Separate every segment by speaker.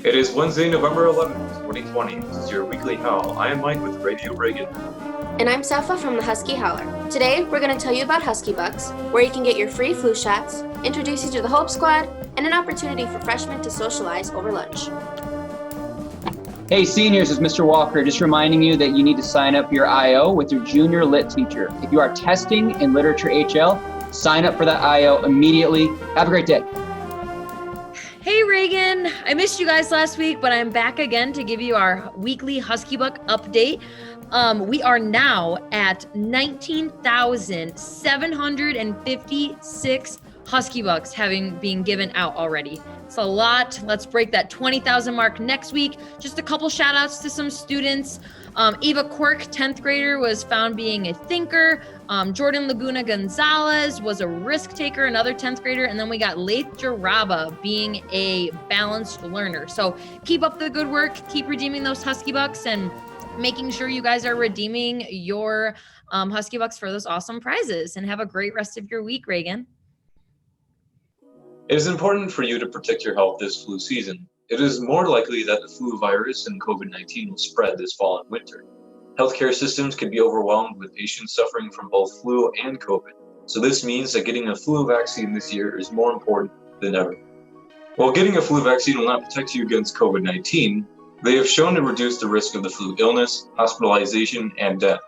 Speaker 1: It is Wednesday, November 11th, 2020. This is your Weekly Howl. I am Mike with Radio Reagan.
Speaker 2: And I'm Safa from the Husky Howler. Today, we're going to tell you about Husky Bucks, where you can get your free flu shots, introduce you to the Hope Squad, and an opportunity for freshmen to socialize over lunch.
Speaker 3: Hey seniors, it's Mr. Walker, just reminding you that you need to sign up your IO with your junior lit teacher. If you are testing in literature HL, sign up for that IO immediately. Have a great day.
Speaker 4: Hey Reagan, I missed you guys last week, but I'm back again to give you our weekly Husky Buck update. We are now at 19,756 Husky Bucks being given out already. It's a lot. Let's break that 20,000 mark next week. Just a couple shout outs to some students. Ava Quirk, 10th grader, was found being a thinker. Jordan Laguna Gonzalez was a risk taker, another 10th grader. And then we got Laith Jaraba being a balanced learner. So keep up the good work. Keep redeeming those Husky Bucks and making sure you guys are redeeming your Husky Bucks for those awesome prizes. And have a great rest of your week, Reagan.
Speaker 1: It is important for you to protect your health this flu season. It is more likely that the flu virus and COVID-19 will spread this fall and winter. Healthcare systems can be overwhelmed with patients suffering from both flu and COVID. So this means that getting a flu vaccine this year is more important than ever. While getting a flu vaccine will not protect you against COVID-19, they have shown to reduce the risk of the flu illness, hospitalization, and death.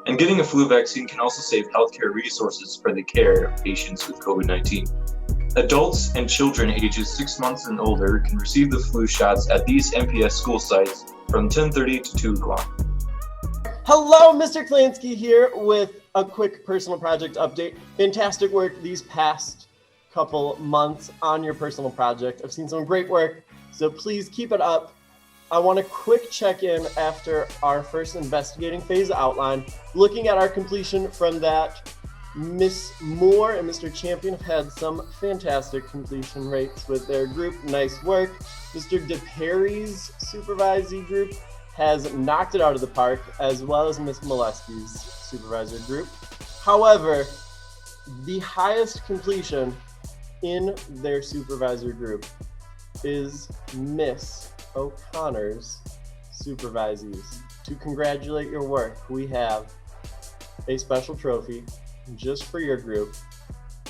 Speaker 1: And getting a flu vaccine can also save healthcare resources for the care of patients with COVID-19. Adults and children ages 6 months and older can receive the flu shots at these MPS school sites from 10:30 to 2 o'clock.
Speaker 5: Hello, Mr. Klansky here with a quick personal project update. Fantastic work these past couple months on your personal project. I've seen some great work, so please keep it up. I want a quick check-in after our first investigating phase outline. Looking at our completion from that, Miss Moore and Mr. Champion have had some fantastic completion rates with their group. Nice work. Mr. DePerry's supervisory group has knocked it out of the park, as well as Miss Molesky's supervisor group. However, the highest completion in their supervisor group is Miss O'Connor's supervisees. To congratulate your work, we have a special trophy just for your group,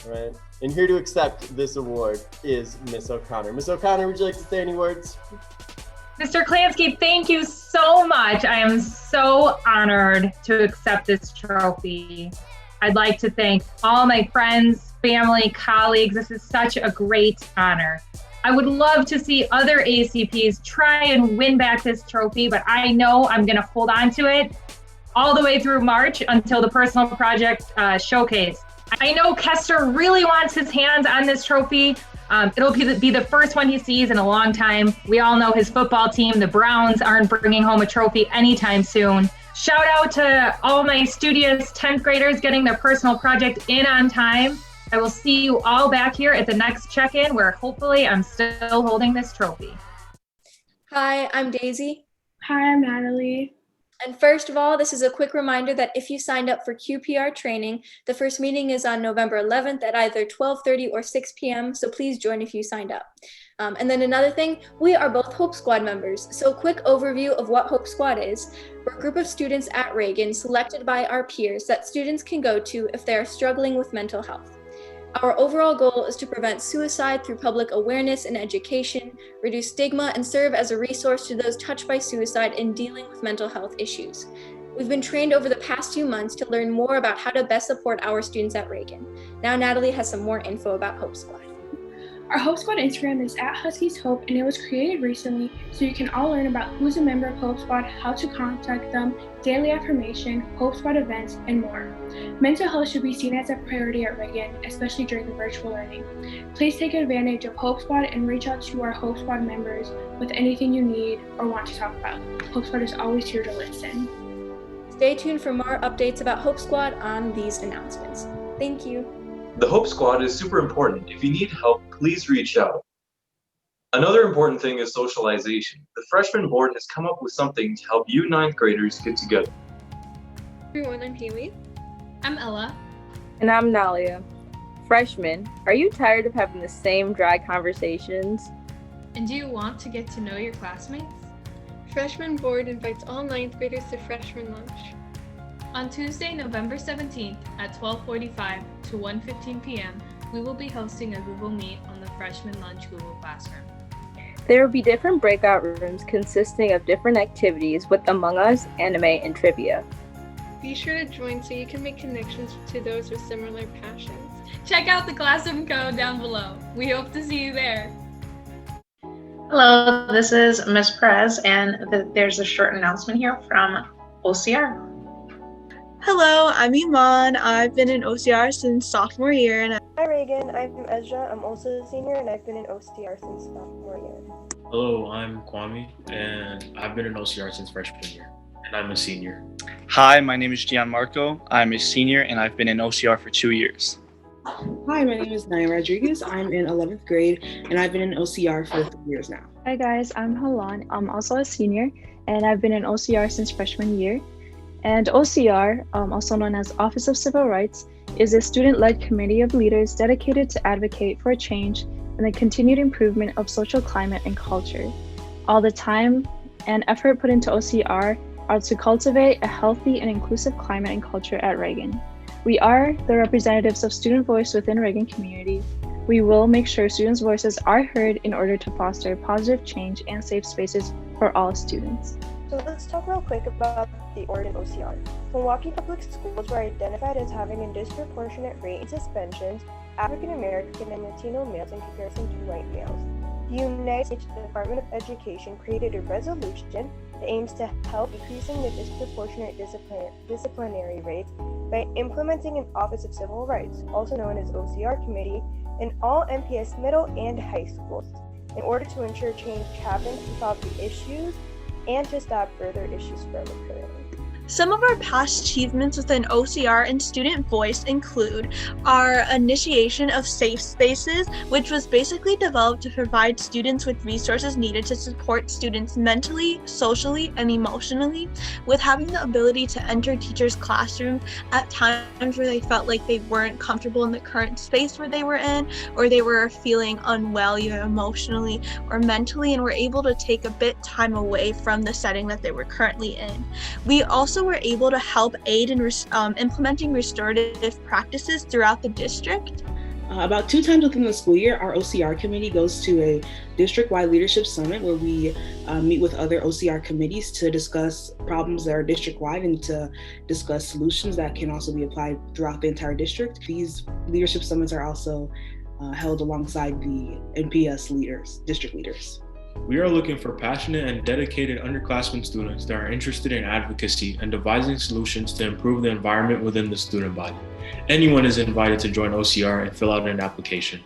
Speaker 5: right? And here to accept this award is Miss O'Connor. Miss O'Connor, would you like to say any words?
Speaker 6: Mr. Klansky, thank you so much. I am so honored to accept this trophy. I'd like to thank all my friends, family, colleagues. This is such a great honor. I would love to see other ACPs try and win back this trophy, but I know I'm going to hold on to it all the way through March until the personal project showcase. I know Kester really wants his hands on this trophy. It'll be the first one he sees in a long time. We all know his football team, the Browns, aren't bringing home a trophy anytime soon. Shout out to all my studious 10th graders getting their personal project in on time. I will see you all back here at the next check-in where hopefully I'm still holding this trophy.
Speaker 2: Hi, I'm Daisy.
Speaker 7: Hi, I'm Natalie.
Speaker 2: And first of all, this is a quick reminder that if you signed up for QPR training, the first meeting is on November 11th at either 12:30 or 6 p.m., so please join if you signed up. And then another thing, we are both Hope Squad members, so a quick overview of what Hope Squad is. We're a group of students at Reagan selected by our peers that students can go to if they are struggling with mental health. Our overall goal is to prevent suicide through public awareness and education, reduce stigma, and serve as a resource to those touched by suicide in dealing with mental health issues. We've been trained over the past few months to learn more about how to best support our students at Reagan. Now Natalie has some more info about Hope Squad.
Speaker 7: Our Hope Squad Instagram is at Huskies Hope, and it was created recently so you can all learn about who's a member of Hope Squad, how to contact them, daily affirmation, Hope Squad events, and more. Mental health should be seen as a priority at Reagan, especially during the virtual learning. Please take advantage of Hope Squad and reach out to our Hope Squad members with anything you need or want to talk about. Hope Squad is always here to listen.
Speaker 2: Stay tuned for more updates about Hope Squad on these announcements. Thank you.
Speaker 1: The Hope Squad is super important. If you need help, please reach out. Another important thing is socialization. The freshman board has come up with something to help you 9th graders get together.
Speaker 2: Everyone, I'm Haley.
Speaker 4: I'm Ella.
Speaker 8: And I'm Nalia. Freshmen, are you tired of having the same dry conversations? And do you want to get to know your classmates?
Speaker 9: Freshman Board invites all 9th graders to freshman lunch.
Speaker 8: On Tuesday, November 17th at 12:45 to 1:15 p.m., we will be hosting a Google Meet on the Freshman Lunch Google Classroom.
Speaker 10: There will be different breakout rooms consisting of different activities with Among Us, anime, and trivia.
Speaker 9: Be sure to join so you can make connections to those with similar passions.
Speaker 8: Check out the classroom code down below. We hope to see you there.
Speaker 11: Hello, this is Ms. Perez, and there's a short announcement here from OCR.
Speaker 12: Hello, I'm Iman. I've been in OCR since sophomore year.
Speaker 13: Hi Reagan, I'm Ezra. I'm also a senior and I've been in OCR since sophomore year.
Speaker 14: Hello, I'm Kwame and I've been in OCR since freshman year and I'm a senior.
Speaker 15: Hi, my name is Gianmarco. I'm a senior and I've been in OCR for 2 years.
Speaker 16: Hi, my name is Naya Rodriguez. I'm in 11th grade and I've been in OCR for 3 years now.
Speaker 17: Hi guys, I'm Halan. I'm also a senior and I've been in OCR since freshman year. And OCR, also known as Office of Civil Rights, is a student-led committee of leaders dedicated to advocate for change and the continued improvement of social climate and culture. All the time and effort put into OCR are to cultivate a healthy and inclusive climate and culture at Reagan. We are the representatives of student voice within Reagan community. We will make sure students' voices are heard in order to foster positive change and safe spaces for all students.
Speaker 13: So let's talk real quick about the Oregon OCR. Milwaukee Public Schools were identified as having a disproportionate rate in suspensions African American and Latino males in comparison to white males. The United States Department of Education created a resolution that aims to help decreasing the disproportionate disciplinary rates by implementing an Office of Civil Rights, also known as OCR committee, in all MPS middle and high schools, in order to ensure change happens to solve the issues and to stop further issues from occurring.
Speaker 12: Some of our past achievements within OCR and student voice include our initiation of safe spaces, which was basically developed to provide students with resources needed to support students mentally, socially, and emotionally, with having the ability to enter teachers' classrooms at times where they felt like they weren't comfortable in the current space where they were in, or they were feeling unwell either emotionally or mentally, and were able to take a bit time away from the setting that they were currently in. We also were able to help aid in implementing restorative practices throughout the district.
Speaker 16: About 2 times within the school year, our OCR committee goes to a district-wide leadership summit where we meet with other OCR committees to discuss problems that are district-wide and to discuss solutions that can also be applied throughout the entire district. These leadership summits are also held alongside the NPS leaders, district leaders.
Speaker 14: We are looking for passionate and dedicated underclassmen students that are interested in advocacy and devising solutions to improve the environment within the student body. Anyone is invited to join OCR and fill out an application.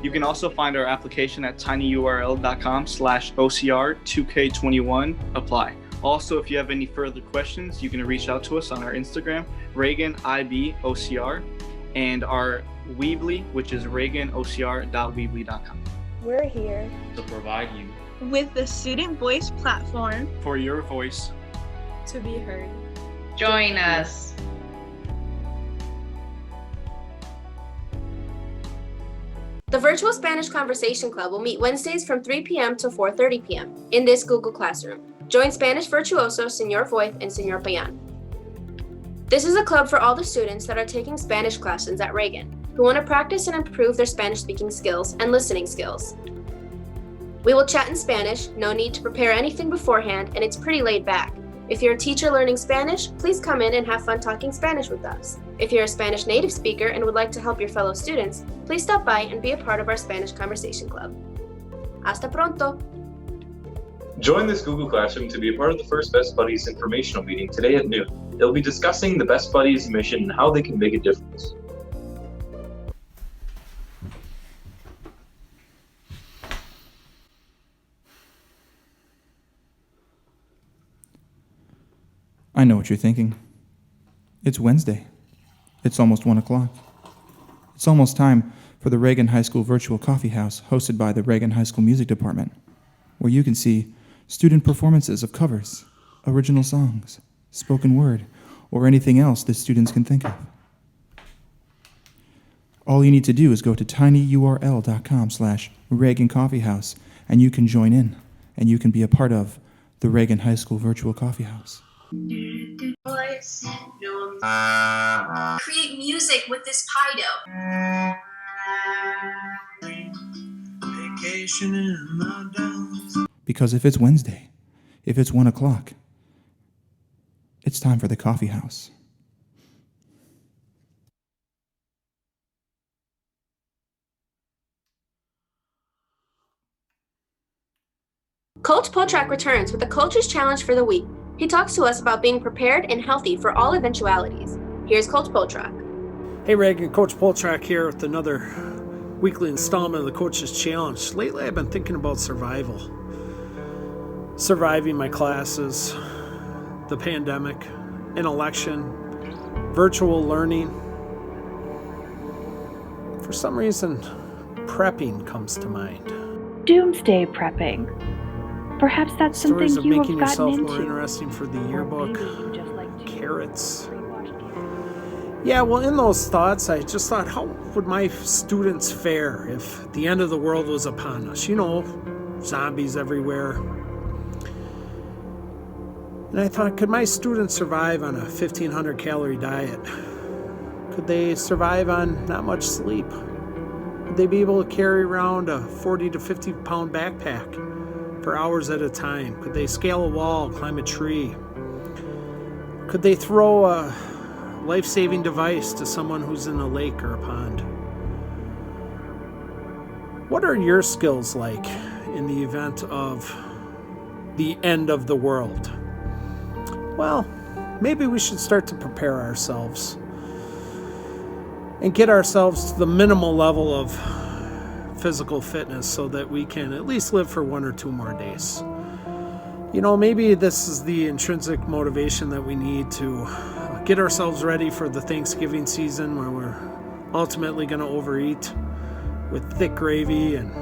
Speaker 15: You can also find our application at tinyurl.com/OCR2K21 apply. Also, if you have any further questions, you can reach out to us on our Instagram, ReaganIBOCR, and our Weebly, which is reaganocr.weebly.com.
Speaker 13: We're here
Speaker 14: to provide you
Speaker 12: with the Student Voice platform
Speaker 15: for your voice
Speaker 9: to be heard.
Speaker 11: Join us.
Speaker 18: The Virtual Spanish Conversation Club will meet Wednesdays from 3 p.m. to 4:30 p.m. in this Google Classroom. Join Spanish Virtuoso, Señor Voith, and Señor Payan. This is a club for all the students that are taking Spanish classes at Reagan, who want to practice and improve their Spanish speaking skills and listening skills. We will chat in Spanish, no need to prepare anything beforehand, and it's pretty laid back. If you're a teacher learning Spanish, please come in and have fun talking Spanish with us. If you're a Spanish native speaker and would like to help your fellow students, please stop by and be a part of our Spanish Conversation Club. Hasta pronto!
Speaker 1: Join this Google Classroom to be a part of the first Best Buddies informational meeting today at noon. They'll be discussing the Best Buddies mission and how they can make a difference.
Speaker 19: I know what you're thinking. It's Wednesday. It's almost 1 o'clock. It's almost time for the Reagan High School Virtual Coffee House hosted by the Reagan High School Music Department, where you can see student performances of covers, original songs, spoken word, or anything else that students can think of. All you need to do is go to tinyurl.com/Reagan Coffee House and you can join in, and you can be a part of the Reagan High School Virtual Coffee House.
Speaker 18: Create music with this pie dough.
Speaker 19: Because if it's Wednesday, if it's 1 o'clock, it's time for the coffee house.
Speaker 18: Coach Poltrak returns with the Coach's Challenge for the week. He talks to us about being prepared and healthy for all eventualities. Here's Coach Poltrak.
Speaker 20: Hey Reagan, Coach Poltrak here with another weekly installment of the Coach's Challenge. Lately I've been thinking about survival. Surviving my classes, the pandemic, an election, virtual learning. For some reason, prepping comes to mind.
Speaker 17: Doomsday prepping. Perhaps that's
Speaker 20: Stories
Speaker 17: something
Speaker 20: of
Speaker 17: you
Speaker 20: making
Speaker 17: have gotten
Speaker 20: yourself
Speaker 17: into.
Speaker 20: more interesting for the yearbook.
Speaker 17: Maybe you just like to
Speaker 20: Carrots. Yeah, well, in those thoughts, I just thought, how would my students fare if the end of the world was upon us? You know, zombies everywhere. And I thought, could my students survive on a 1,500 calorie diet? Could they survive on not much sleep? Would they be able to carry around a 40 to 50 pound backpack for hours at a time? Could they scale a wall, climb a tree? Could they throw a life-saving device to someone who's in a lake or a pond? What are your skills like in the event of the end of the world? Well, maybe we should start to prepare ourselves and get ourselves to the minimal level of physical fitness so that we can at least live for 1 or 2 more days. You know, maybe this is the intrinsic motivation that we need to get ourselves ready for the Thanksgiving season, where we're ultimately going to overeat with thick gravy and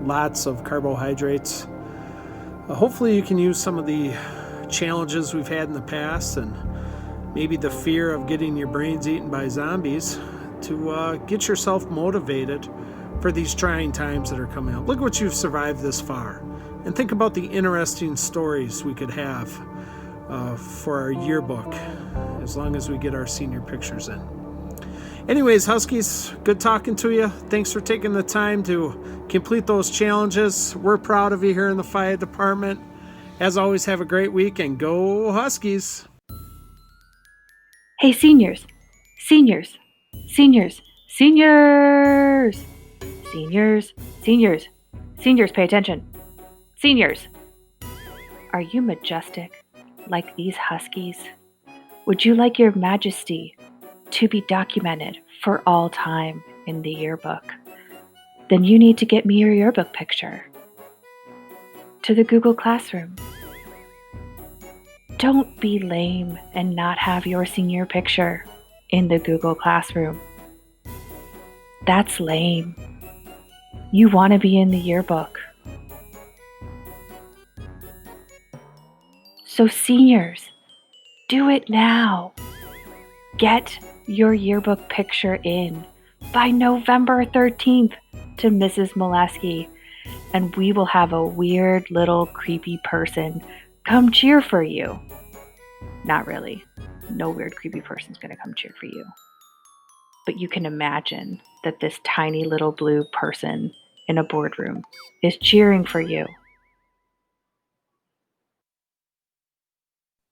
Speaker 20: lots of carbohydrates. Hopefully you can use some of the challenges we've had in the past and maybe the fear of getting your brains eaten by zombies to get yourself motivated for these trying times that are coming up. Look what you've survived this far, and think about the interesting stories we could have for our yearbook as long as we get our senior pictures in. Anyways, Huskies, good talking to you. Thanks for taking the time to complete those challenges. We're proud of you here in the fire department. As always, have a great week and go Huskies.
Speaker 17: Hey, seniors, seniors, seniors, seniors, seniors, seniors, seniors, pay attention. Seniors, are you majestic like these Huskies? Would you like your majesty to be documented for all time in the yearbook? Then you need to get me your yearbook picture to the Google Classroom. Don't be lame and not have your senior picture in the Google Classroom. That's lame. You want to be in the yearbook. So seniors, do it now. Get your yearbook picture in by November 13th to Mrs. Molesky, and we will have a weird little creepy person come cheer for you. Not really. No weird creepy person's gonna come cheer for you. But you can imagine that this tiny little blue person in a boardroom is cheering for you.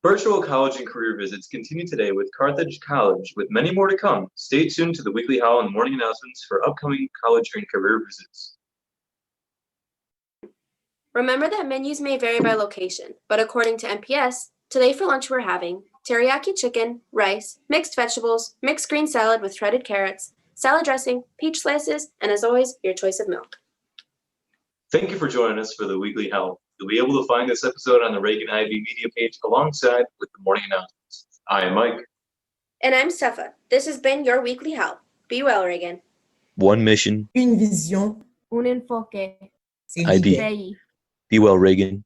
Speaker 1: Virtual college and career visits continue today with Carthage College, with many more to come. Stay tuned to the Weekly Howl and morning announcements for upcoming college and career visits.
Speaker 18: Remember that menus may vary by location, but according to MPS, today for lunch we're having teriyaki chicken, rice, mixed vegetables, mixed green salad with shredded carrots, salad dressing, peach slices, and as always, your choice of milk.
Speaker 1: Thank you for joining us for the Weekly Howl. You'll be able to find this episode on the Reagan IB media page alongside with the morning announcements. I am Mike.
Speaker 18: And I'm Stefa. This has been your Weekly Howl. Be well, Reagan.
Speaker 21: One mission.
Speaker 22: Une vision.
Speaker 18: Un enfoque.
Speaker 21: IB. Be well, Reagan.